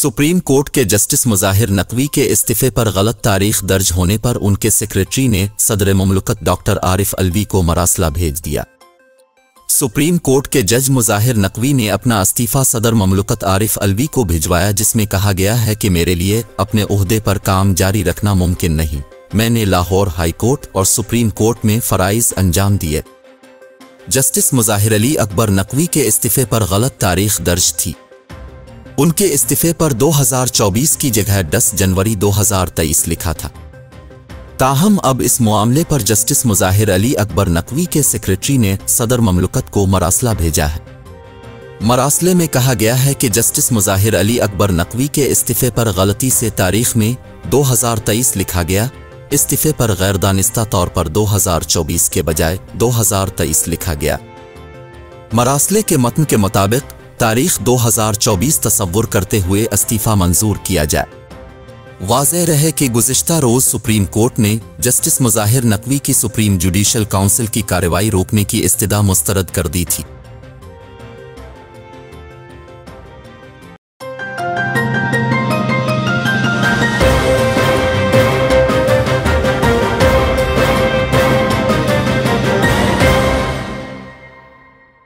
Supreme court के justice Mazahar Naqvi के इस्तीफे पर गलत तारीख दर्ज होने पर उनके सेक्रेटरी ने सदर मुमलकत डॉक्टर आरिफ अलवी को मरासला भेज दिया। सुप्रीम कोर्ट के जज मुज़ाहिर नकवी ने अपना इस्तीफा सदर मुमलकत आरिफ अलवी को भिजवाया, जिसमें कहा गया है कि मेरे लिए अपने ओहदे पर काम जारी रखना मुमकिन नहीं। मैंने लाहौर हाई कोर्ट और सुप्रीम कोर्ट में फ़राइज़ अंजाम दिए। जस्टिस मुज़ाहिर अली अकबर नकवी के इस्तीफे पर गलत तारीख दर्ज थी। उनके इस्तीफे पर 2024 की जगह 10 जनवरी 2023 लिखा था। ताहम अब इस मामले पर जस्टिस मुज़ाहिर अली अकबर नकवी के सेक्रेटरी ने सदर ममलकत को मरासला भेजा है। मरासले में कहा गया है कि जस्टिस मुज़ाहिर अली अकबर नकवी के इस्तीफे पर गलती से तारीख में 2023 लिखा गया। इस्तीफे पर गैर दानिस्ता तौर पर 2024 के बजाय 2023 लिखा गया। मरासले के मतन के मुताबिक तारीख 2024 तस्वुर करते हुए इस्तीफा मंजूर किया जाए। वाज़ेह रहे कि गुज़िश्ता रोज़ सुप्रीम कोर्ट ने जस्टिस मुज़ाहिर नकवी की सुप्रीम जुडिशल काउंसिल की कार्रवाई रोकने की इस्तदा मुस्तरद कर दी थी।